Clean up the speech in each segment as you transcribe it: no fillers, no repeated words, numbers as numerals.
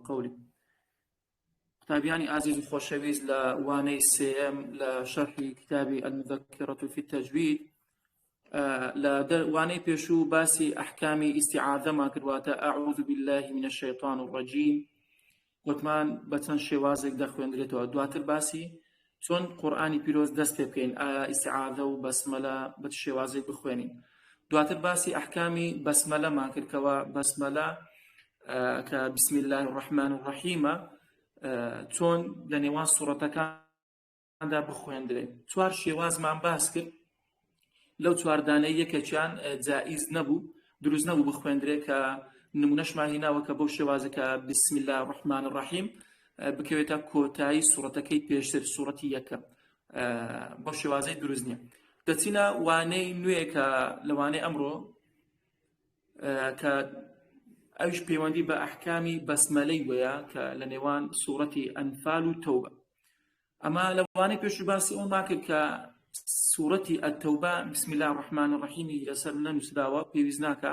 قولي. قوتابیانی عزیز و خۆشەویست لە وانەی سێەم لە شەرحی کتابی المذكرة في التجوید لە وانەی پێشوو باسی ئەحکامی ئیستیعاذەمان کردواتە ئەعوذ بالله من الشیطان الرجیم وتمان بە چەند شێوازێک دەخوێندرێتەوە، دواتر باسی چۆن قورئانی پیرۆز دەست پێ بکەین، ئایا ئیستیعاذە و بەسمەلە بە چ شێوازێک بخوێنین. دواتر باسی ئەحکامی بەسمەلەمان کردکەوە بەسمەلە کە بسم الله الرحمن الرحیمە چۆن لە نێوان سوورەتەکاندا بخوێندرێت. چوار شێوازمان باس کرد، لەو چواردانەی یەکێکیان جائز نەبوو، دروست نەبوو بخوێندرێت کە نمونەشمان هێناوە کە بەو شێوازەکە بسم الله الرحمن الرحیم بکەوێتە کۆتایی سوورەتەکەی پێشتر، سوورەتی یەکەم. بەو شێوازەی دروست نییە. دەچینە وانەی نوێ کە لە وانەی ئەمڕۆ کە ئەوش پەیوەندی بە ئەحکامی بەسمەلەی وەیە کە لە نێوان سوورەتی ئەنفال و تەوبە. ئەما لە وانەی پێشوو باسی ئەومان کرد کە سوورەتی ئەتەوبە بسم الله الرحمن الرحیمی لەسەر نەنووسراوە، پێویست ناکە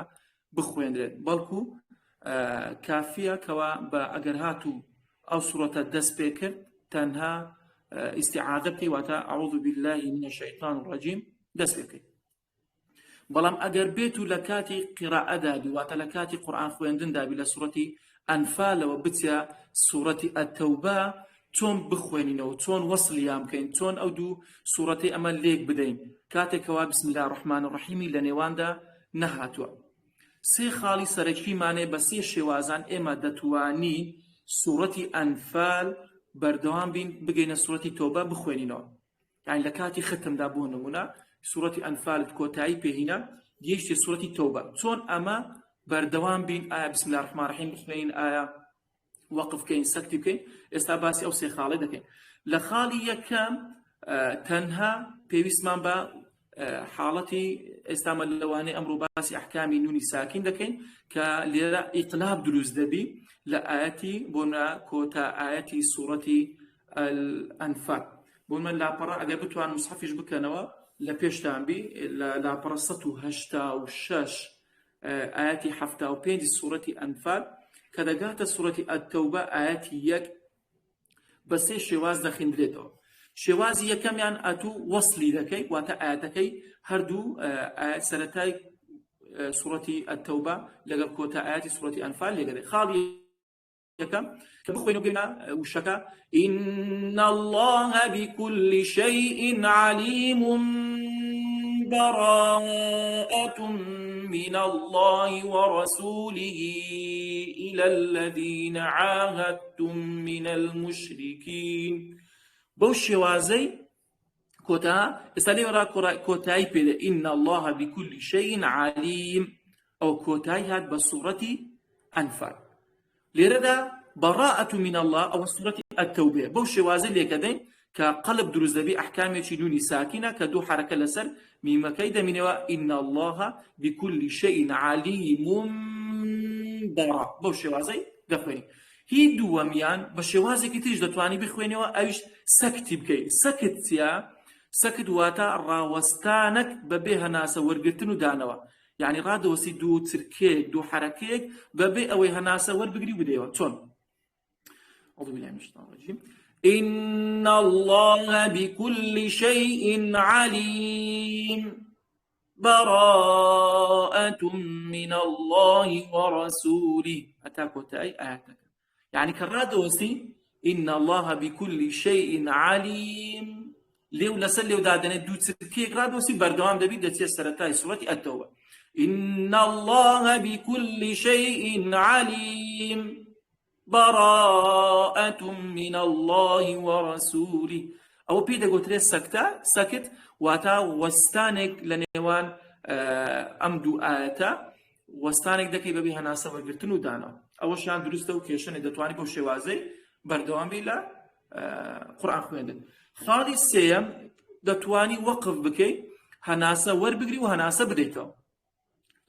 بخوێندرێت، بەڵکو کافیە کەوا بە ئەگەر هاتوو ئەو سوورەتە دەست پێ کرد تەنها ئیستیعاذە بکەی، واتە ئەعوذ بالله من الشیطان الرجیم دەست پێ بکەی. بەڵام ئەگەر بێت و لە کاتی قیراءەدا واتە لە کاتی قورئان خوێندندا بی لە سوورەتی ئەنفالەوە بچە سوورەتی ئەتەوبە چۆن بخوێنینەوە، چۆن وەسڵیان بکەین، چۆن ئەو دوو سوورەتەی ئەمە لێک بدەین کاتێکەوە بسم الله الرحمن الرحیمی لە نێواندا نەهاتووە. سێ خاڵی سەرەکیمانێ بە سێ شێوازان ئێمە دەتوانی سوورەتی ئەنفال بەردەوام بین بگەینە سوورەتی تەوبە بخوێنینەوە. یعنی لە کاتی ختمدا بۆ نمونە سوورەتی ئەنفالت کۆتایی پێهینە گەیشتە سوورەتی تەوبە، چۆن ئەمە بەردەوام بین، ئایا بسم الله الرحمن الرحیم بخوێنین، ئایا وەقف بکەین، سەکتی بکەین. ئێستا باسی ئەو سێ خاڵی دەکەین. لە خاڵی یەکەم تەنها پێویستمان بە حاڵەتی ئێستامە لەوانەی ئەمڕۆ باسی ئەحکامی نونی ساکین دەکەین کە لێرە ئیقلاب دروست دەبی لە ئاەتی بۆنە کۆتا ئاەتی سوورەتی ئەنفال. بۆ من لاپەڕە ئەگەر بتوان مسحەفیش بکەنەوە لە پێشتان بی لە لاپەڕە 186 ئاەتی 75 سوورەتی ئەنفال کە دەگاتە سوورەتی ئەتەوبە ئاەتی 1 بە سێ شێواز دەخیندرێتەوە. شێوازی یەکەمیان ئەتوو وەسلی دەکەی، واتە ئاەتەکەی هەردوو سەرەتای سوورەتی ئەتەوبە لەگەڵ کۆتا ئاەتی سوورەتی ئەنفال لێگەدەی. خاڵی یەکەم کە بخوێنەوە بێنە وشەکە إن الله بكل شيء عليم براءة من الله ورسوله إلى الذين عاهدتم من المشركين. بەو شێوازەی کۆتا ئێستا لێرە کۆتایی پێدە إن الله بكل شيء عليم، ئەو کۆتایی هات بە سوورەتی ئەنفال. لێرەدا براءة من الله ئەوە سوورەتی ئەتەوبە. بەو شێوازەی لێکەدەین کە قەلب دروست دەبی ئەحکامێکی نونی ساکینە کە دوو حرەکە لەسەر میمەکەی دەمینەوە إن الله بكل شيء عليم براء. بەو شێوازەی دەخوێنی. هی دووەمیان بە شێوازێکی تریش دەتوانی بخوێنەوە، ئەویش سەکتی بکەی. سەکت چیە؟ سەکت واتە ڕاوەستانەک بەبێ هەناسە وەرگرتن و دانەوە، یعنی ڕادەوەسی دوو چرکێک دوو حرەکەیەک بەبێ ئەوەی هەناسە وەربگری و بدەیەوە. چۆن؟ أعوذ بالله من الشيطان الرجيم إن الله بكل شيء عليم براءة من الله ورسوله. أتاكوتاي آياتك يعني كرادوسي إن الله بكل شيء عليم ليو لسليو دادنا دو تسكيك رادوسي بردوام دبي دتي سرتاي سورة التوبة إن الله بكل شيء عليم براءة من الله ورسوله. أو بيدا قلت لي سكتة سكت واتا وستانك لنيوان أمدو آياتا وستانك دكي ببيها ناسا وقرتنو دانا أول شيء درسته وكيشن دتواني بو شوازي بردوان بيلا قرآن خويندن. خالي السيام دتواني وقف بكي هناسا وربقري وهناسا بديتو.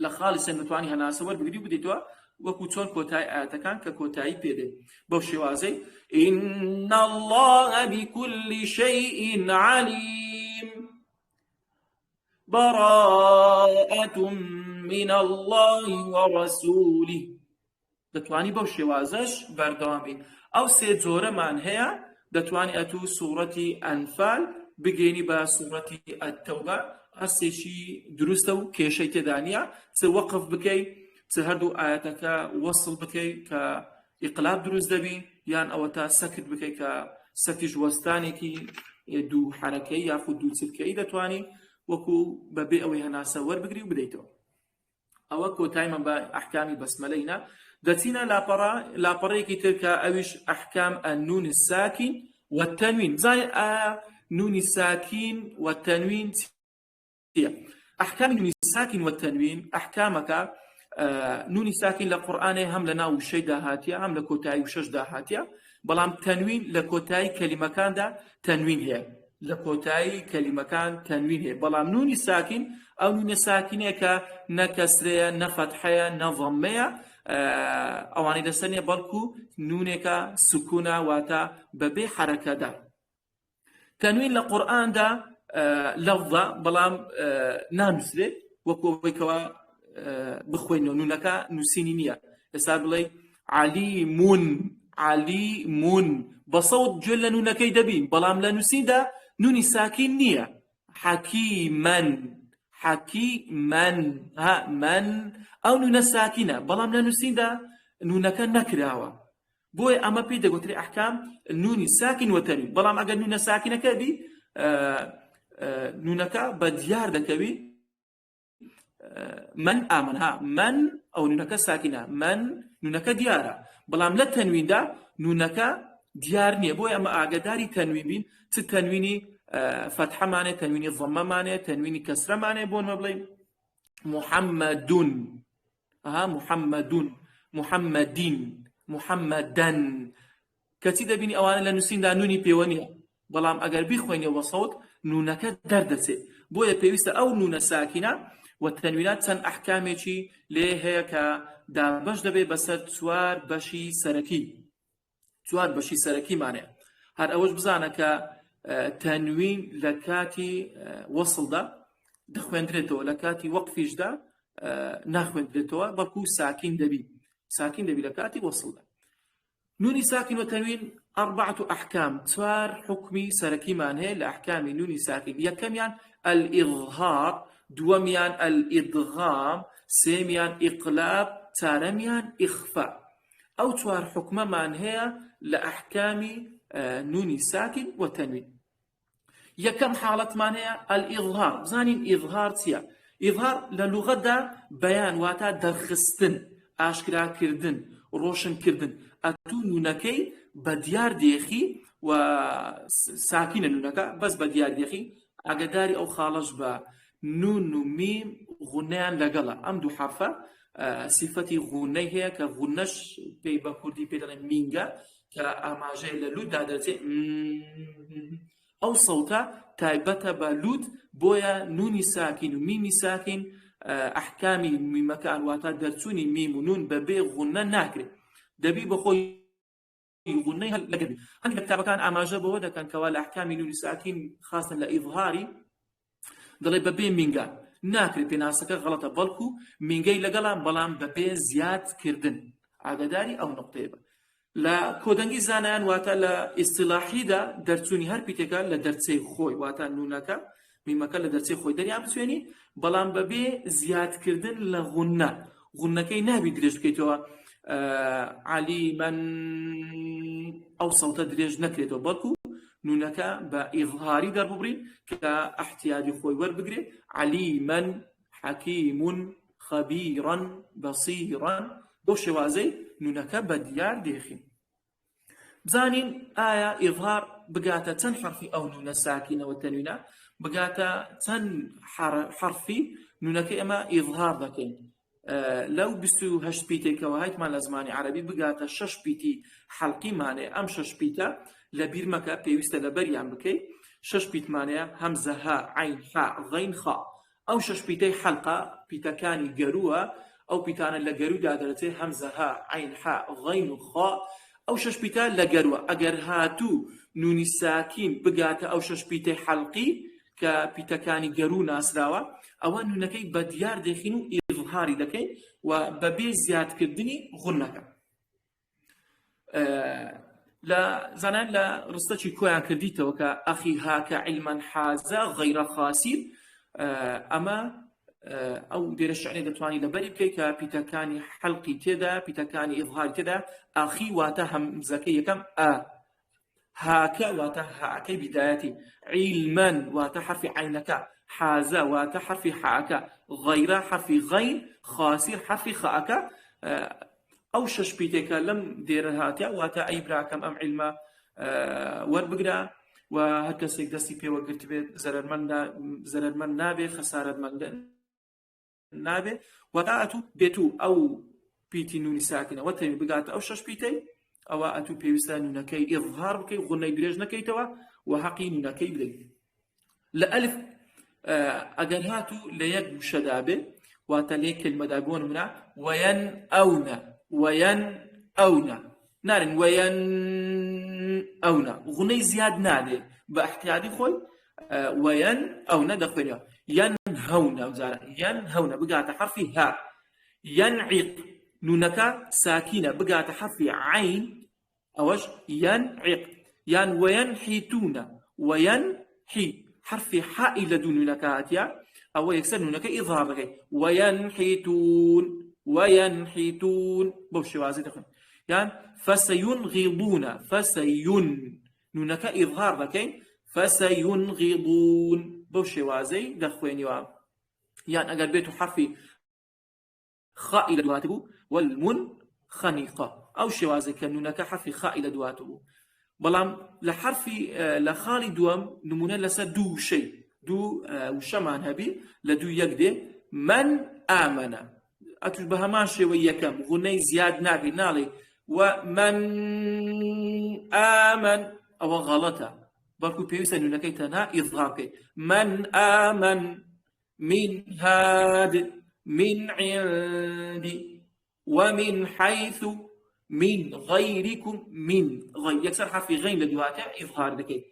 لخالي السيام دتواني هناسا وربقري وبديتو وەکو چۆن کۆتای ئاەتەکان کە کۆتایی پێدێ بەو شێوازەی إن الله بكل شيء عليم براءة من الله ورسوله. دەتوانی بەو شێوازەش بەردەوام بی. ئەو سێ جۆرەمان هەیە، دەتوانی ئەتوو سوورەتی ئەنفال بگەینی بە سوورەتی ئەتەوبە، هەستێکی دروستە و کێشەی تێدا نییە، چ وەقف بکەی چ هەردوو ئاەتەکە وەسڵ بکەی کە ئیقلاب دروست دەبی، یان ئەوە تا سەکت بکەی کە سەکیش وەستانێکی دوو حرەکەی یاخود دوو چرکەی دەتوانی وەکو بەبێ ئەوەی هەناسە وەربگری و بدەیتەوە. ئەوە کۆتایمە بە ئەحکامی بەسمەلەینە. دەچینە لاپەڕەیەکی تر کە ئەویش ئەحکام النون الساکن والتنوین. بزانێ نون الساکن والتنوین چییە؟ ئەحکامی نون الساکن والتنوین ئەحکامەکە نونی ساکن لە قورئانێ هەم لە ناو شەیدا هاتیە، هەم لە کۆتایی شەشدا هاتیە، بەڵام تەنوین لە کۆتایی کەلیمەکاندا تەنوین هەیە، لە کۆتایی کەلیمەکان تەنوین هەیە. بەڵام نونی ساکن ئەو نونە ساکینەیە کە نە کەسرەیە، نە فەتحەیە، نە ضەممەیە، ئەوانەی لەسەر نییە، بەڵکو نونێکە سکوونە، واتە بەبێ حەرەکەدار. تەنوین لە قورئاندا لەفظە، بەڵام نانووسرێت وەکو ئەوەیکەوە بخوێنەوە، نونەکە نووسینی نییە. ئێستا بڵێ عەلیمون، عەلیمون بە سەوت گوێ لە نونەکەی دەبین، بەڵام لە نووسیندا نونی ساکین نییە. حەکیمەن، حەکیمەن، ها من ئەو نونە ساکینە، بەڵام لە نووسیندا نونەکە نەکراوە. بۆیە ئەمە پێی دەگوترێ ئەحکام نونی ساکن وەتەنوین. بەڵام ئەگەر نونە ساکینەکە بی نونەکە بە دیار دەکەوی. من ئامنها، من ئەو نونەکە ساکینە، من نونەکە دیارە، بەڵام لە تەنویندا نونەکە دیار نییە. بۆیە ئەمە ئاگداری تەنوین بین، چ تەنوینی فەتحەمانێ، تەنوینی ضەممەمانێ، تەنوینی کەسرەمانێ. بۆ نمە بڵێ محەممەدون، محەممەدون، محەممەدین، محەممەدەن، کەچی دەبینی ئەوانە لە نووسیندا نونی پێوە نییە، بەڵام ئەگەر بیخوێنێ بە سەوت نونەکە دەردەچێت. بۆیە پێویستە ئەو نونە ساکینە وەتەنوینات چەند ئەحکامێکی لێ هەیە کە دابەش دەبێت بەسەر چوار بەشی سەرەکی. چوار بەشی سەرەکیمانەیە. هەر ئەوەش بزانە کە تەنوین لە کاتی وەسڵدا دەخوێندرێتەوە، لە کاتی وەقفیشدا ناخوێندرێتەوە، بەڵکو ساکین دەبی، ساکین دەبی لە کاتی وەسڵدا. نونی ساکن وەتەنوین ئەربعة ئەحکام، چوار حکمی سەرەکیمان هەیە لە ئەحکامی نونی ساکن. یەکەمیان الئیظهار، دووەمیان الئیدغام، سێمیان ئیقلاب، چارەمیان ئیخفا. ئەو چوار حکمەمان هەیە لە ئەحکامی نونی ساکن وەتەنوین. یەکەم حاڵەتمان هەیە الئیظهار. بزانین ئیظهار چییە؟ ئیظهار لە لوغەتدا بەیان، واتە دەرخستن، ئاشکراکردن، ڕۆشنکردن. ئەتوو نونەکەی بە دیار دێخی و ساکینە نونەکە، بەس بە دیار دێخی. ئاگداری ئەو خاڵەش بە نون و میم غونەیان لەگەڵە. ئەم دوو حرفە سیفەتی غونەی هەیە کە غونەش پێی بە کوردی پێ دەڵێن مینگە، کە ئاماژەی لە لووتدا دەچێت. ئەو سەوتە تایبەتە بە لووت، بۆیە نونی ساکین و میمی ساکین ئەحکامی میمەکان، واتە دەرچوونی میم و نون بەبێ غونە ناکرێت، دەبی بەخۆی غونەی لەگەبی. هەندێک کتابەکان ئاماژە بەوە دەکەن کەوا لە ئەحکامی نونی ساکین خاستن لە ئیظهاری دەڵێ بەبێ مینگە ناکرێت، پێناسەکە غەڵەتە، بەڵکو مینگەی لەگەڵان، بەڵام بەبێ زیادکردن. ئاگداری ئەو نقطەیە بە. لە کۆدەنگی زانایان، واتە لە ئیستیلاحیدا دەرچوونی هەر پیتێکە لە دەرچەی خۆی، واتە نونەکە میمەکە لە دەرچەی خۆی دەریان بچێنی، بەڵام بەبێ زیادکردن لە غونە. غونەکەی نابی درێژ بکەیتەوە، عەلیمەن ئەو سەوتە درێژ نەکرێتەوە، بەڵکو نونەکە بە ئیظهاری دەرببڕین کە ئەحتیاجی خۆی وەربگرێت. عەلیمەن، حەکیمون، خەبیرەن، بەسیرەن. بۆ شێوازەی نونەکە بە دیار دێخین. بزانین ئایا ئیظهار بگاتە چەند حرفی ئەو نونە ساکینە وەتەنوینە، بگاتە چەند حرفی نونەکەی ئەمە ئیظهار دەکەین. لەو 28 پیتێکەوە هایتمان لە زمانی عەرەبی بگاتە 6 پیتی حەڵقیمانێ. ئەم 6 پیتە لە بیر مەکە، پێویستە لە بەریان بکەیت. 6 پیتمانەیە، هەمزە، ها، عین، حا، غەین، خا. ئەو 6 پیتەی حەڵقە پیتەکانی گەرووە، ئەو پیتانە لە گەروودا دەرەچێت، هەمزە، ها، عین، حا، غەین و خا. ئەو 6 پیتە لە گەرووە. ئەگەر هاتوو نونی ساکین بگاتە ئەو 6 پیتەی حەڵقی کە پیتەکانی گەروو ناسراوە، ئەوە نونەکەی بە دیار دێخین و ئیظهاری دەکەین و بەبێ زیادکردنی غونەکە. لا زانان لا رستشي كويان كرديتو كأخي هاك علما حازا غير خاسر أما أو دير الشعري دتواني لبري بكي كبيتكاني حلقي كذا بيتكاني إظهار كذا أخي واتا همزكي كم هاك واتا هاك بدايتي علما واتا حرف عينك حازا واتا حرف حاك غير حرف غين خاسر حرف خاك أو شش بيتك لم دير هاتيا واتا أي براكم أم علما وربقرا وهكذا دستي بي وقلت بيت زرر من نابي خسارة من نابي وتأتو بيتو أو بيتي نوني ساكنة وتمي بقات أو شش بيتي أو أتو بيوستان نكي إظهار بكي غنى دريج نكي توا وحقي نكي بدي لألف أجر هاتو ليك مشدابه وتليك المدابون منا وين نارن وين غنى زياد نادي باحتياطي خوي وين دخلها ينهون وزارة ينهون بقات حرفي ها ينعق نونك ساكنة بقات حرفي عين أوش ينعق وينحيتون وينحي حرفي حاء إلى دون نكاتيا أو يكسر نونك إظهار لكي وينحيتون بوشي وازي دخل فسينغضون نونك إظهار لكي فسينغضون بوشي وازي دخويني أقل بيتو حرفي خاء إلى دواتبو والمنخنقة أو شوازي كنونك حرفي خاء إلى دواتبو بلام لحرفي لخالي دوام نمونا لسا دو شيء دو وشمان هبي لدو يقدي من آمن أتشبه ما شيء ويكم غني زياد نابي نالي ومن آمن أو غلطة بركو بيوسا نونكي تنا إظهاركي من آمن من هاد من عندي ومن حيث من غيركم من غير يكسر حرف غين لدواتع إظهار دكي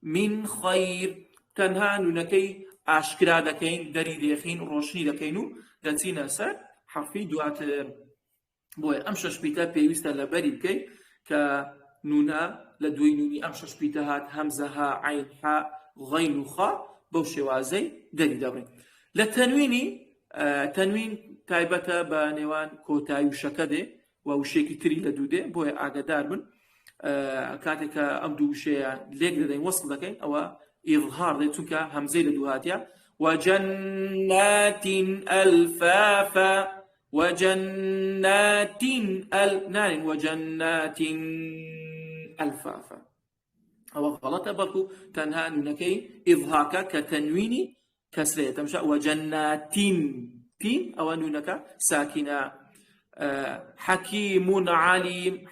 من خير تنها نونكي أشكرا دكين دري ديخين روشني دكينو داتينا سر حرفي دوات بوي أمشش بيتا بيوستا لبري بكي كنونا لدوي نوني أمشش بيتا هات همزها عين حاء غين خاء بوشي وازي دري دابرين للتنويني تنوين تایبەتە بە نێوان کۆتایی وشەکە دێ و وشێکی تری لە دوو دێ بۆیە ئاگادار بن کاتێککە ئەم دوو وشەیە لێک دەدەین وەسڵ دەکەین ئەوە ئیظهار دێت چونکە هەمزەی لە دوو هاتیە وجنات الفافا وجنات نارن وجنات الفافا ئەوە غەڵەتە بەڵکو تەنها نونەکەی ئیظهارکە کە تەنوینی كسرية تمشى وجنات تين أو نونك ساكنة حكيم عليم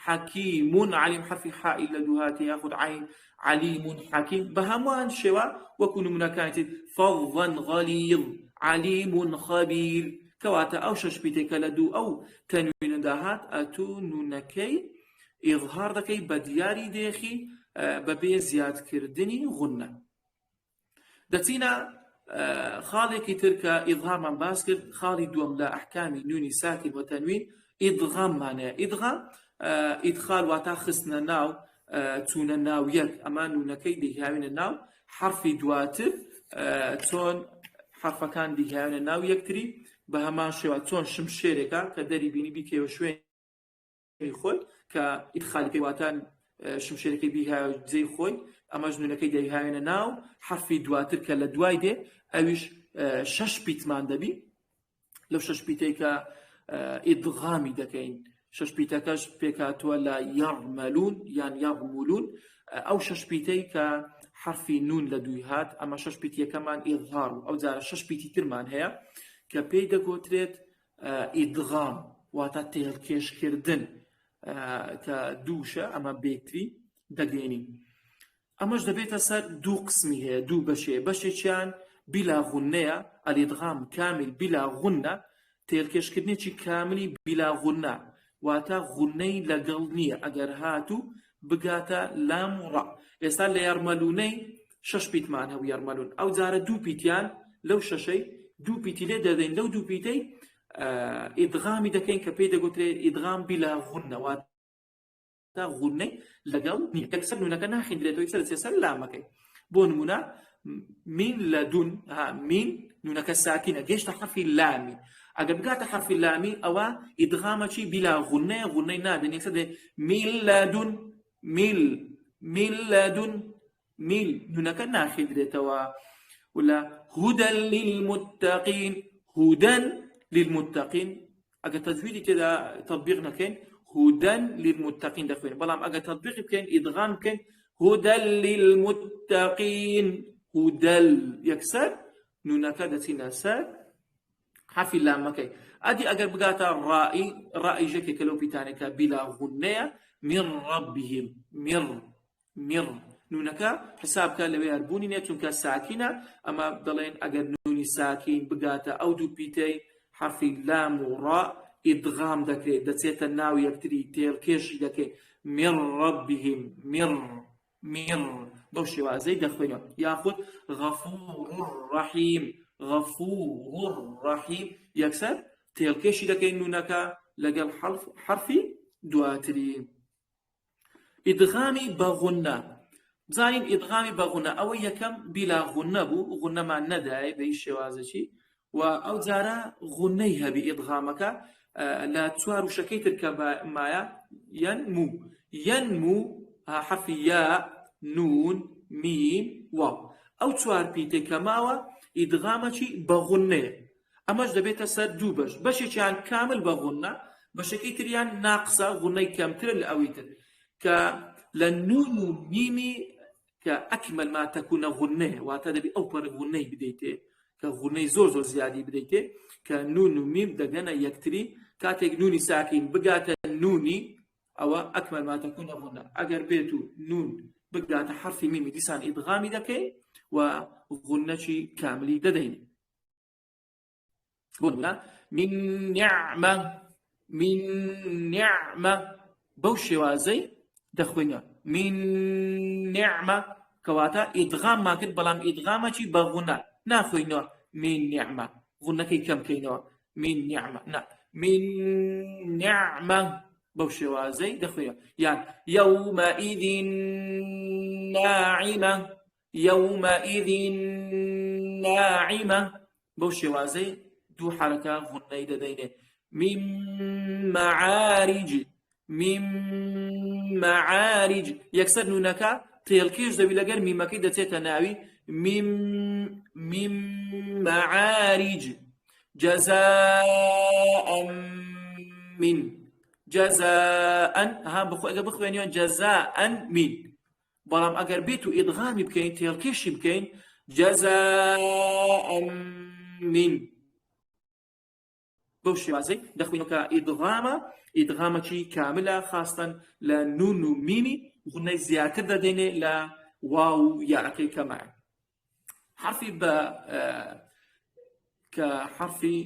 حرف حاء إلا دوهات ياخذ عين عليم حكيم بهمان شوا وكن من كانت فظا غليظ عليم خبير كواتا أو ششبيتك لدو أو تنوين داهات أتو نونكي إظهار دكي بدياري ديخي ببي زياد كردني غنة دتينا خالي تركا إظهار من باسكر خالي دوم لا أحكام نوني ساكن وتنوين إدغام معناه إدغام إدخال وتخصنا ناو تون الناو يك أما نونكي دهاوين الناو حرف دواتر تون حرف كان دهاوين الناو يكتري بهمان شوا تون شمشيركا كدري بيني بيكي وشوين خوي كإدخال كيواتان شمشيركي بيها زي خوي أما جنونكي دهاوين الناو حرف دواتر كلا دواي دي أوش شش بيتمان دبي لو شش بيتيكا إدغامي دكين شش بيتكاش بيكاتوا لا يرملون يعني يرملون أو شش بيتيكا حرف نون لدويهات أما شش بيتي كمان إظهار أو زار شش بيتي ترمان هي كبيدا قوتريت إدغام واتاتيل كيش كردن كدوشة أما بيكتري دقيني أماش دبيتا سر دو قسمي هي دو بشي چان بلا غنة الإدغام كامل بلا غنة تيلكش كدني شي كاملي بلا غنة واتا غني لقلنية أجر هاتو بقاتا لام را يسال ليرملوني شش بيت معناه ويرملون أو زار دو بيتيان لو ششي دو بيتي لدادين لو دو بيتي ئیدغامی دەکەین کە پێی دەگوترێت ئیدغام بلا غونە واتە غونەی لەگەڵ نییە یەکسەر نونەکە ناخیندرێتەوە یەکسەر دەچێت سەر لامەکەی بۆ نمونە من لەدون من نونەکە ساکینە گەیشتە حرفی لامی ئەگەر بگاتە حرفی لامی ئەوە ئیدغامەچی بلا غونەیە غونەی نادەن یەکسەر دێ من لەدون من لەدون من نونەکە ناخیندرێتەوە ولا هدى للمتقين هدى للمتقين اگر تجویدی كده تطبیق نکن هدى للمتقين دخوين بلام اگر تطبیق بکن ادغام بکن هدى للمتقين هدى يكسر نونك دتينا سر حرف اللام مكي ادي اگر بقاتا رائي جكي كلو بيتانك بلا غنية من ربهم مر نونەکە حسابکە لەوێ هەربوونی نیە چونکە ساکینە ئەمە دەڵێن ئەگەر نونی ساکین بگاتە ئەو دوو پیتەی حرفی لام و ڕا ئیدغام دەکرێت دەچێتە ناو یەکتری تێڵکێشی دەکرێت من ربهم مر بەو شێوازەی دەخوێنەوە یاخود غەفور ڕەحیم یەکسەر تێڵکێشی دەکەین نونەکە لەگەڵ حرفی دواتری ئیدغامی بە غونە بزانین ئیدغامی بە غونە ئەوە یەکەم بیلا غونە بوو غونەمان نەدایە بە هیچ شێوازێکی و ئەو جارە غونەی هەبی ئیدغامەکە لە چوار وشەکەی تر کە مایە یەنمو حرفی یا نون میم واو ئەو چوار پیتەی کە ماوە ئیدغامەکی بە غونەیە ئەمەش دەبێتە سەر دوو بەش بەشێکیان کامل بە غونە بەشەکەی تریان ناقسە غونەی کەمترە لە ئەوەی تر کە لە نون و میمی کە ئەکمل ما تەکونە غونەیە واتە دەبێ ئەو پەر غونەی بدەیتێ کە غونەی زۆر زیادی بدەیتێ کە نون و میم دەگەنە یەکتری کاتێک نونی ساکین بگاتە نونی ئەوە ئەکمل ما تەکونە غونە ئەگەر بێت و نون بگاتە حرفی میمی دیسان ئیدغامی دەکەین و غونەکی کاملی دەدەین بۆ من نیعمە بەو شێوازەی دەخوێنە من نیعمە کەواتە ئیدغام ما کرد بەڵام ئیدغامەکی بە غونە ناخوێنەوە من نیعمە غونەکەی کەم کەینەوە من نیعمە بەو شێوازەی دەخوێنە یان یەومەئیذ ناعیمە بەو شێوازەی دوو حرەکە غونەی دەدەینێ من معارج یەکسەر نونەکە تێڵکێش دەبی لەگەر میمەکەی دەچێتە ناوی میم معارج جەزاء ها ئەگەر بخوێنیەوە جەزاء من بەڵام ئەگەر بێت و ئیدغامی بکەین تێڵکێشی بکەین جەزاء من بەو شێوازەی دەخوێنەوە کە ئیدغامەکی کاملە خاستن لە نون و میمی غونەی زیاتر دەدەینێ لە واو یاەکەی کەمایە حرفی بە کە حرفی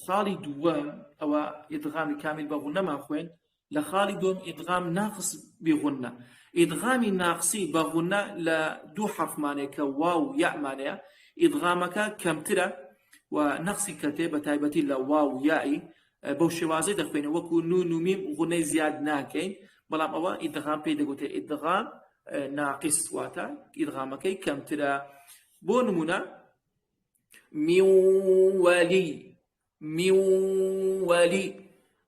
خاڵی دووەم ئەوە ئیدغامی کامل بە غونەمان خوێن لە خاڵی دووەم ئیدغام ناقص بغونە ئیدغامی ناقصی بە غونە لە دوو حرفمانەیە کە واو یامانەیە ئیدغامەکە کەمترە و نقصی کەتێ بە تایبەتی لە واو یایی بەو شێوازەی دەخوێنە وەکو نون و میم غونەی زیاد ناکەین بەڵام ئەوە ئیدغام پێی دەگوتێ ئیدغام ناقص واتە ئیدغامەکەی کەمترە بۆ نمونە میوەلی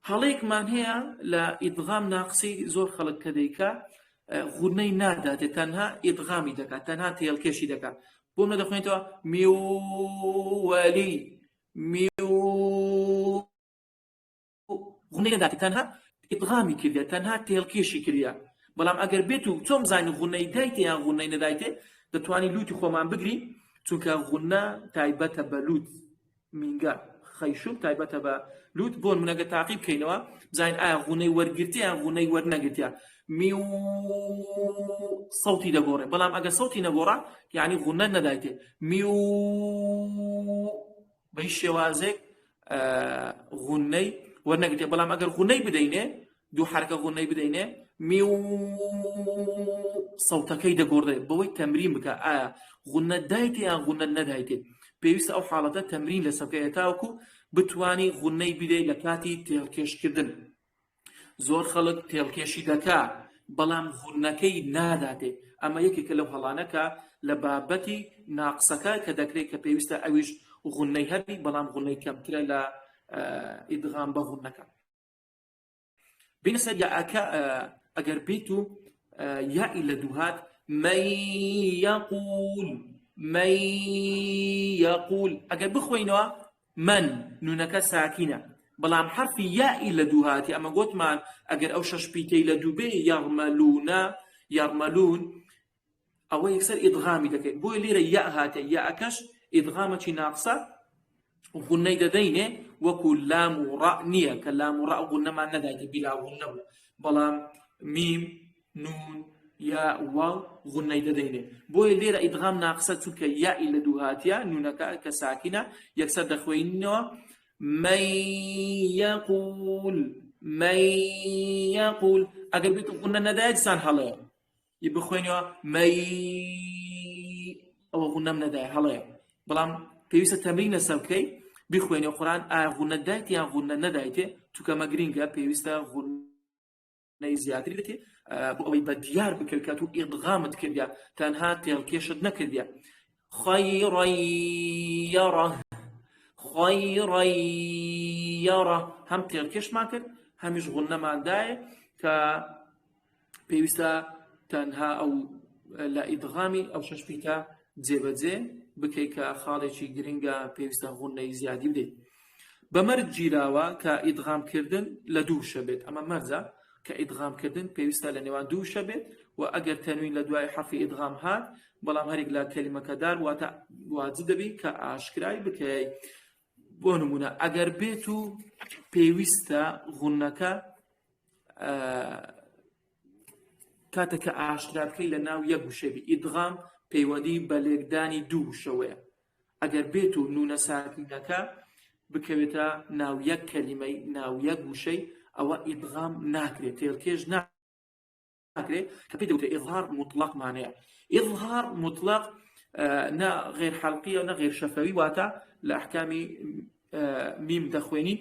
هەڵەیەکمان هەیە لە ئیدغام ناقسی زۆر خەڵک کە دەیکا غونەی ناداتێ تەنها ئیدغامی دەکات تەنها تێڵکێشی دەکات بۆ منە دەخوێنێتەوە میوەلی غونەی نەداتی تەنها ئیدغامی کردە تەنها تێڵکێشی کردە بەڵام ئەگەر بێت و چۆن بزانین غونەی دایتێ یان غونەی نەدایتێ دەتوانین لوتی خۆمان بگرین چونکە غونە تایبەتە بە لوت مینگە خەیشوم تایبەتە بە لوت بۆ منەگە تاقیب بکەینەوە بزانین ئایا غونەی وەرگرتە یان غونەی وەرنەگرتە میو سەوتی دەگۆڕێ بەڵام ئەگەر سەوتی نەگۆڕا یعنی غونە نەدایتێ میو بە هیچ شێوازێک غونەی وەرنەگرتێ بەڵام ئەگەر غونەی بدەینێ دوو حرکە غونەی بدەینێ میو سەوتەکەی دەگۆڕێ بەوەی تەمرین بکە ئایا غونە دایتێ یان غونە نەدایتێ پێویستە ئەو حاڵەتە تەمرین لە سەکەیە تاوەکو بتوانی غونەی بدەی لە کاتی تێڵکێشکردن. زۆر خەڵک تێڵکێشی دەکا بەڵام غونەکەی ناداتێ. ئەمە یەکێکە لەو هەڵانەکە لە بابەتی ناقسەکە کە دەکرێت کە پێویستە ئەویش غونەی هەبی بەڵام غونەی کەمترە لە ئیدغام بە غونەکە. بینە سەر یاءەکە ئەگەر بێت و یائی لە دوو هات من يقول ئەگەر بخوێنەوە من نونەکە ساکینە بەڵام حرفی یائی لە دوو هاتی ئەمە گوتمان ئەگەر ئەو شەش پیتەی لە دوو بێ یەغمەلون ئەوە یەکسەر ئیدغامی دەکەین. بۆیە لێرە یا هاتە یاءەکەش ئیدغامەکی ناقسە غونەی دەدەینێ وەکو لام و ڕە نییە کە لام و ڕە غونەمان نەدایتە بیلا غونە بوو بەڵام میم نون یا واو غونەی دەدەینێ. بۆیە لێرە ئیدغام ناقسە چونکە یائی لە دوو هاتیە نونەکە کە ساکینە یەکسەر دەخوێنینەوە من يقول ئەگەر بێت غونە نەدایە دیسان هەڵەیە بخوێنەوە ئەوە غونەم نەدایە هەڵەیە بەڵام پێویستە تەمرین لەسەر بکەی بخوێنەوە قورئان ئایا غونە دایت یان غونە نەدایتێ چونکە گرینگە پێویستە غونەی زیاتری دێتێ بۆ ئەوەی بە دیار بکرد کە تو ئیدغامت کردیا تەنها تێڵکێشت نەکردیا. خەیڕە یەڕە هەم تێڵکێشمان کرد هەمیش غونەمان دایە کە پێویستە تەنها ئەو لە ئیدغامی ئەو شەش پیتە جێبەجێ بکەی کە خاڵێکی گرنگە پێویستە غونەی زیادی بدەیت. بەمەرج گیراوە کە ئیدغامکردن لە دوو شە بێت. ئەمە مەرجە کە ئیدغامکردن پێویستە لە نێوان دوو شە بێت و ئەگەر تەنوین لە دوای حرفی ئیدغام هات بەڵام هەرێک لە کەلیمەکەدار واتە واجب دەبی کە ئاشکرای بکەی. بۆ نمونە ئەگەر بێت و پێویستە غونەکە کاتێککە ئاشکرا بکەی لە ناو یەک وشەبی ئیدغام پەیوەندی بە لێکدانی دوو وشەوەیە. ئەگەر بێت و نونە ساکینەکە بکەوێتە ناو یەک کەلیمەی ناو یەک وشەی ئەوە ئیدغام ناکرێت تێڵکێش ناکرێت کە پێی دەوتێت ئیظهار مطلق مانەیە. ئیظهار مطلق نا غێر حەلقیە و نا غێر شەفەوی واتە لە ئەحکامی میم دەخوێنی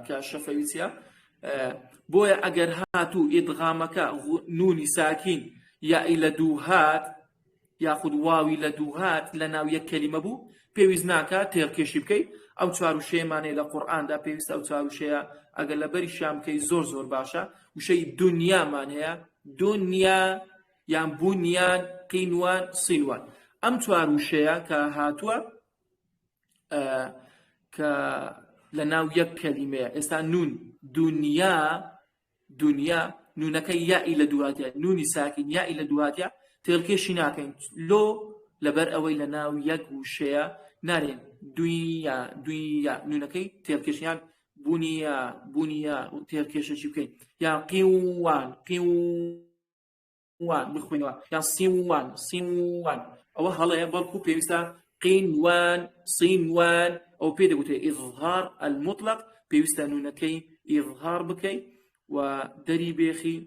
کە شەفەوی چیە. بۆیە ئەگەر هاتوو ئیدغامەکە نونی ساکین یائی لە دوو هات یاخود واوی لە دوو هات لە ناو یەک کەلیمە بوو پێویست ناکە تێڵکێشی بکەیت. ئەو چوار وشەیەمانەیە لە قورئاندا پێویستە ئەو چوار وشەیە ئەگەر لە بەری شام بکەی زۆر زۆر باشە. وشەی دونیامان هەیە دنیا یان بونیان قینوان سینوان ئەم چوار وشەیە کە هاتووە کە لە ناو یەک کەلیمەیە. ئێستا نون دنیا نونەکە یائی لە دواتیە نونی ساکین یائی لە دواتیە تێڵکێشی ناکەین لۆ لەبەر ئەوەی لە ناو یەک وشەیە نارێن دویا نونەکەی تێڵکێشیان بوونیە تێڵکێشەی بکەین یان قیوان بخوێنەوە یان سینوان ئەوە هەڵەیە بەڵکو پێویستە قینوان سینوان ئەو پێ دەگوتێ ئیظهار المطلق پێویستە نونەکەی ئیظهار بکەی و دەری بێخی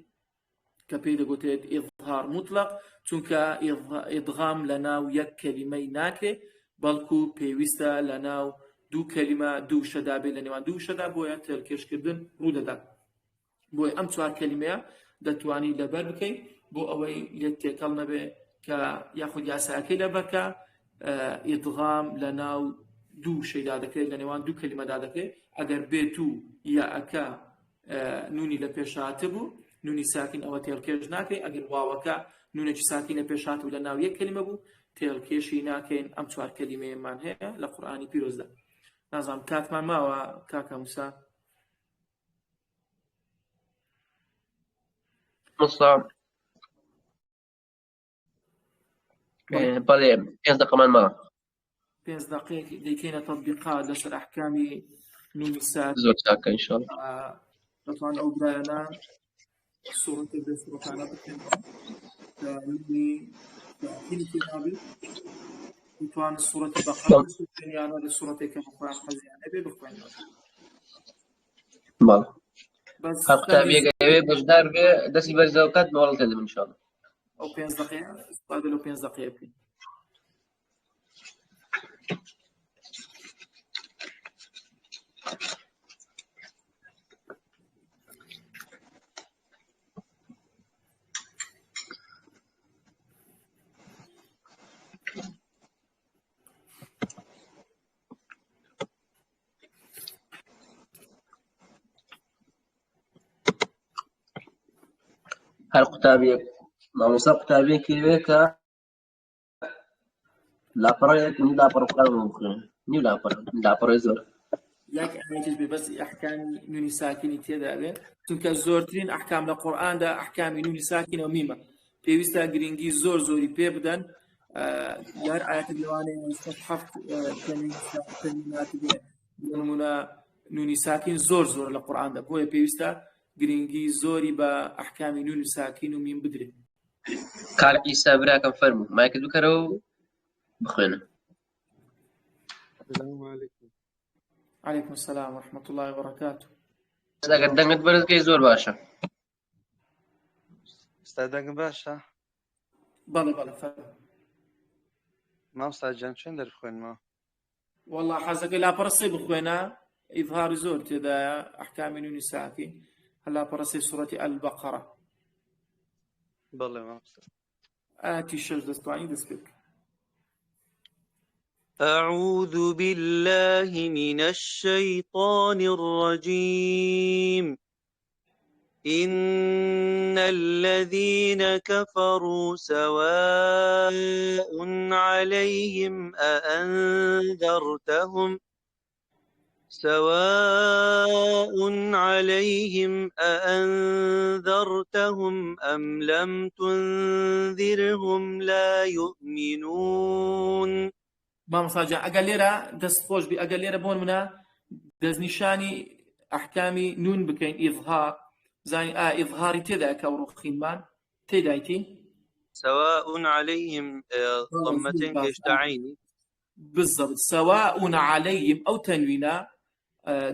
کە پێی دەگوتێت ئیظهار مطلق چونکە ئیدغام لە ناو یەک کەلیمەی ناکرێت بەڵکو پێویستە لە ناو دوو کەلیمە دوو شەدا بێت لە نێوان دوو شەدا بۆیە تێڵکێشکردن ڕوودەدات. بۆیە ئەم چوار کەلیمەیە دەتوانی لەبەر بکەیت بۆ ئەوەی لێت تێکەڵ نەبێ کە یاخود یاساکەی لەبەرکە ئیدغام لە ناو دوو شەیدا دەکرێت لە نێوان دوو کەلیمەدا دەکرێت. ئەگەر بێت و یاءەکە نونی لە پێشهاتە بوو نونی ساکین ئەوە تێڵکێش ناکەین. ئەگەر واوەکە نونێکی ساکین لە پێشهات و لە ناو یەک کەلیمە بوو تێڵکێشی ناکەین. ئەم چوار کەلیمەیەمان هەیە لە قورئانی پیرۆزدا. نازانم کاتمان ماوە کاکە موسا. بەڵێ 5 دقەمان ماوە. 5 دقەیەک دەیکەینە تەطبیقات لەسەر ئەحکامی نونی ساکین. زۆر چاکە ئینشاءڵڵا. دەتوانن ئەو برایانە سوورەتێک لە سوورەتانە بکەن کە نونی ساکینی تێدابێ دەتوانن سوورەتی بەقەرە بخوێنن یانە لە سوورەتێکە بخوێن حەزیان هەبێ بخوێنەوە. بەڵێ هەر قوتابیەکە ئەوێ بەشدار بێ دەستی بەرزەوە کات مەوەڵ دەدەم ئینشاءڵڵا. ئەو 5 دقەیە استفادە لەو 5 دقەیە بکەین. هر قوتابیەک مامۆستا قوتابیەکی وێ کە لاپەڕەیەک لاپەڕە قورئان بخوێن نیو لاپەڕەی زۆر یاک ئاەتش بێ بەس ئەحکامی نونی ساکینی تێدا بێت چونکە زۆرترین ئەحکام لە قورئاندا ئەحکامی نونی ساکینەوە میمە پێویستە گرنگی زۆری پێ بدەن یار ئاەت لەوانەیە حەفت تەنویناتی بێ نمونە نونی ساکین زۆر لە قورئاندا بۆیە پێویستە گرنگی زۆری بە ئەحکامی نونی ساکین و میم بدرێت. کاڵ عیسا براکەم فەرموو مایکت بکەرەوە و بخوێنە. السلام عليكم. عليكم السلام ورحمة الله وبركاته. ئەگەر دەنگت بەرزکەی زۆر باشە. استاذ دەنگم باشە؟ بەڵێ فەرموو. مامۆستا گیان چۆن دەرخوێنمەوە؟ والله حەزەکەی لاپەڕەسێ بخوێنە ئیظهاری زۆر تێدایە ئەحکامی نونی ساکین هەلا پەڕەسەی سوورەتی ئەلبەقەرە. بەڵێ مامۆستا. ئاەتی 6 دەستوانی دەست پێ بکە. أعوذ بالله من الشيطان الرجيم إن الذين كفروا سواء عليهم أأنذرتهم أم لم تنذرهم لا يؤمنون. مامۆستاجان ئەگەر لێرە دەستخۆش بی ئەگەر لێرە بۆن منە دەستنیشانی ئەحکامی نون بکەین ئیظهار زانی ئیظهاری تێدایە کە ڕوخینمان تێدایتی سواء عليهم ضمتين قشت عيني بالضبط سواء عليهم أو تنوينا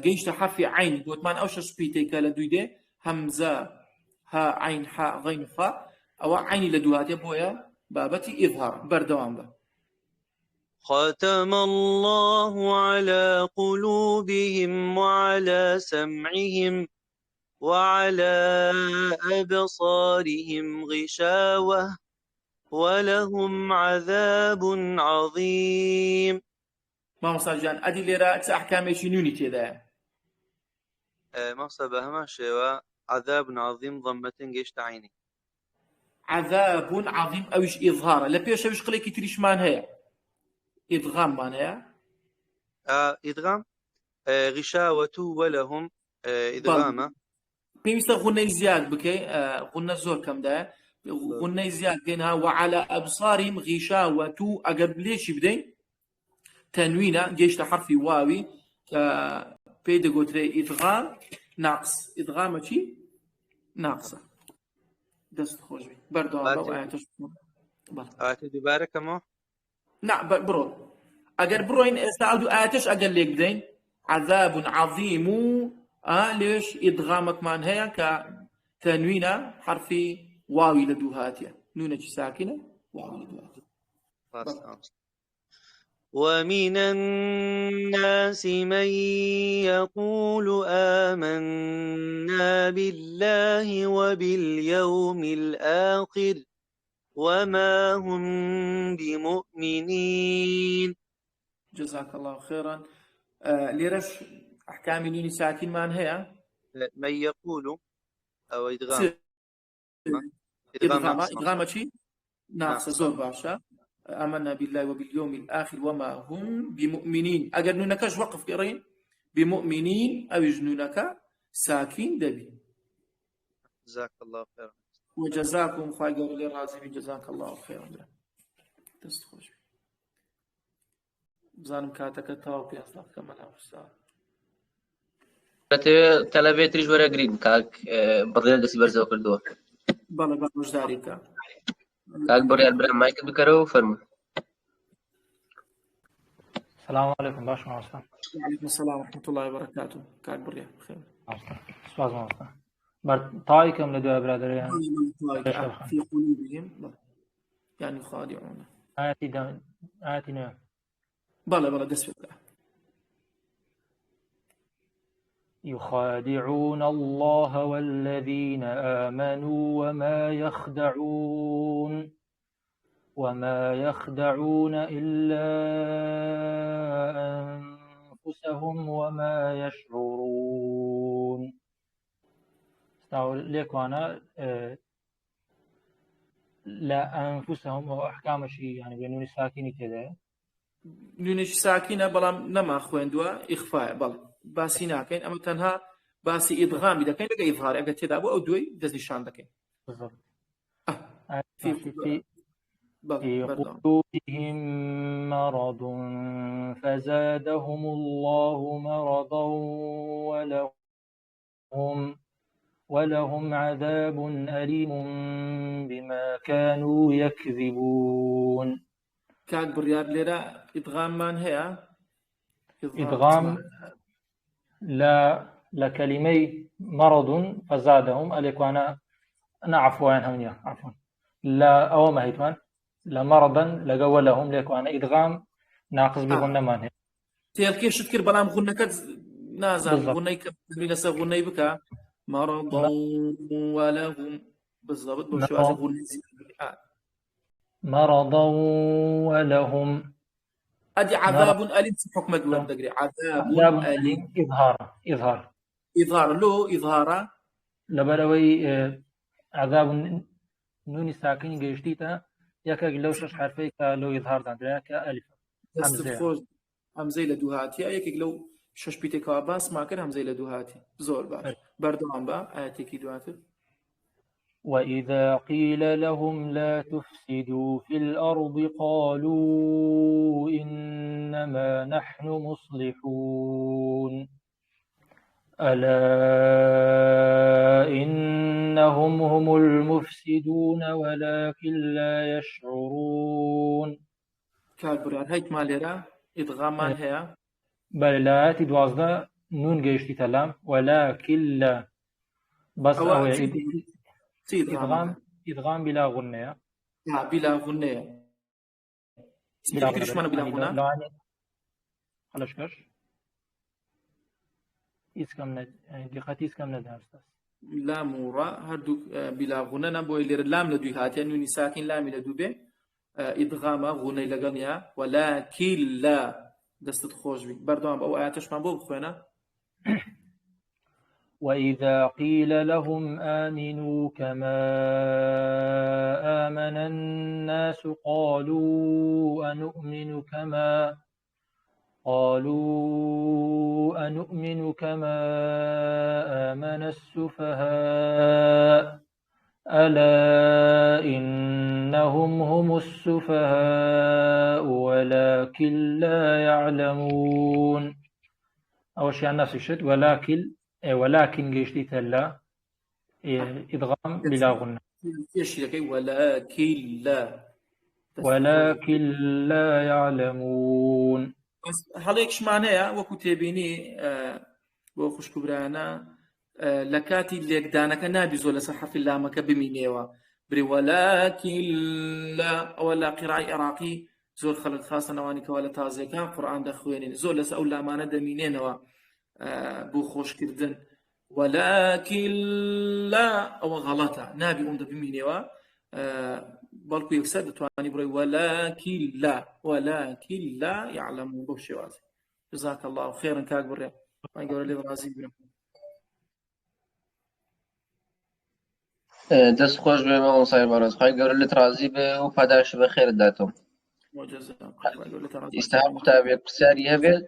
قيشت حرف عين قوتمان أو ششبيتيك لدويدة همزة ها عين حاء غين خاء أو عيني لدوهاتي بويا بابتي إظهار بردوان با. ختم الله على قلوبهم وعلى سمعهم وعلى أبصارهم غشاوة ولهم عذاب عظيم. مامۆستاجان ئەدی لێرە چ ئەحکامێکی نونی تێدایە؟ مامۆستا بە هەمان شێوە عذاب عظيم ضمتين قشت عيني. عذاب عظيم أوش إظهارا لا بيش أوش قليكي تريشمان هيا إدغام معناها إدغام غشاوة ولهم إدغامة پێویستە غونەی زیاد بکەی غونە زۆر کەم دایە غونەی زیاد بکەینها وعلى أبصارهم غشاوة ئەگەر لێشی بدەین تەنوینە گەیشتە حرفی واوی کە پێی دەگوترێ ئیدغام ناقص ئیدغامە چی؟ ناقصە. دەست خۆش بی بەردەوام بە ئاەتەش ئاەتە دووبارەکەمەوە نا بڕۆ ئەگەر بڕۆین ئێستا ئەو دوو ئاەتش ئەگەر لێک بدەین عذاب عظيم ليش إدغامكمان هيا كتنوينة حرفي واوي لدوهاتيا نونة ساكنة واوي لدوهاتيا. ومن الناس من يقول آمنا بالله وباليوم الآخر وما هم بمؤمنين. جزاك الله خيرا. ليرش أحكام نوني ساكن مان هيا من يقول أو إدغام إدغام شيء ناقص زور باشا آمنا بالله وباليوم الآخر وما هم بمؤمنين أجر نونكش وقف قرين بمؤمنين أو يجنونك ساكن دبي. جزاك الله خيرا. وجزاكم خير للرازمين جزاك الله خيرا. تستخرج بزانم كاتك التوابي أصلا كمان أفسار تەلەڤێتریش وەرەگرین کاک بڕێ دەستی بەرزەوە کردووە. بەڵێ بەڕۆژداریکە کاک بڕیار برام مایکت بکەرەوە فەرموو. السلام عليكم باش مامۆستا. وعليكم السلام ورحمة الله وبركاته. كاك بڕیار بخير. سپاس مامۆستا. تاوی کەم لە دوای برادەرەیان في قلوبهم يعني خادعون. ئاەتی نوێ. بەڵێ دەست پێ بکە. يخادعون الله والذين آمنوا وما يخدعون إلا أنفسهم وما يشعرون. ليك وانا لا أنفسهم وأحكام شيء يعني بينوني ساكني كذا نونێکی ساکینە بەڵام نەما خوێندووە ئیخفایە بەڵێ باسی ناکەین ئەمە تەنها باسی ئیدغامی دەکەین لەگە ئیظهار ئەگەر تێدا بوو ئەو دوێی دەستنیشان دەکەین بالضبط في في قلوبهم مرض فزادهم الله مرضا ولهم عذاب أليم بما كانوا يكذبون. كان بريار ليرة إدغام من هي إدغام لكلمي مرض فزادهم أليكوانا عفوا عنهم عفوا لا أو ما هيتوان لمرضا لقولهم ليكوانا إدغام ناقص بغنى من هي تيالكي شتكر بلام غنكت نازل غنيك لنسى غني بك مرضا ولهم بالضبط بشوازي غني مرضا ولهم أدي عذاب أليم في حكم الدولة دقري عذاب أليم إظهار له إظهار لبروي عذاب نوني ساكن جيشتيتا ياك لو شش حرفي لو إظهار دانك ألف همزة لدوهاتي ياك لو شش بيتك عباس ما كان همزة لدوهاتي زور باش بردوان با آياتي دوهاتي وإذا قيل لهم لا تفسدوا في الأرض قالوا إنما نحن مصلحون ألا إنهم هم المفسدون ولكن لا يشعرون. كالبريان هيت ماليرا إدغامان هي بل لا تدوازنا نون جيشتي تلام ولكن لا بس أو إدغام بلا غنية بلا غنية بلا غنية خلاص كش إسكام ند يعني دقتي إسكام ند هستس لا مورا هردو بلا غنية نبوي لير لام لدوي هاتين نوني ساكن لام لدو به إدغام غنية لغنية ولكن لا دست خوش بي بردوان أو آياتش ما بو بخوينا وإذا قيل لهم آمنوا كما آمن الناس قالوا أنؤمن كما آمن السفهاء ألا إنهم هم السفهاء ولكن لا يعلمون. أول شيء نفس الشيء ولكن جيشتي تلا إدغام بلا غنى ولكن لا يعلمون. هەڵێکش مانەیە وەکو تێبینی بۆ خوشکبرانە لە کاتی لێکدانەکە نابی زۆر لەسەر حرفی لامەکە بمینێەوە بری وەلاکن لا ئەوە لە قیرای عێراقی زۆر خەڵک خاستە نەوانیکەوە لە تازیەکان قورئان دەخوێنین زۆر لەسەر ئەو لامانە دەمینێنەوە بۆ خۆشکردن ولكن لا ئەوە غەڵەتە نابی ئەوەندە بمینێەوە بەڵکو یەکسەر دەتوانی بڕۆی ولكن لا يعلمون بۆ شێوازی. جزاك الله خيرا کاک بڕێ خی گەورە لێ ڕازی بێم. دەست خۆش بێ مەڵ سای بەڕێز خی گەورە لێت ڕازی بێ و پاداش بە خێرت داتەوە. ئیستا قوتابێک پرسیاری هەبێت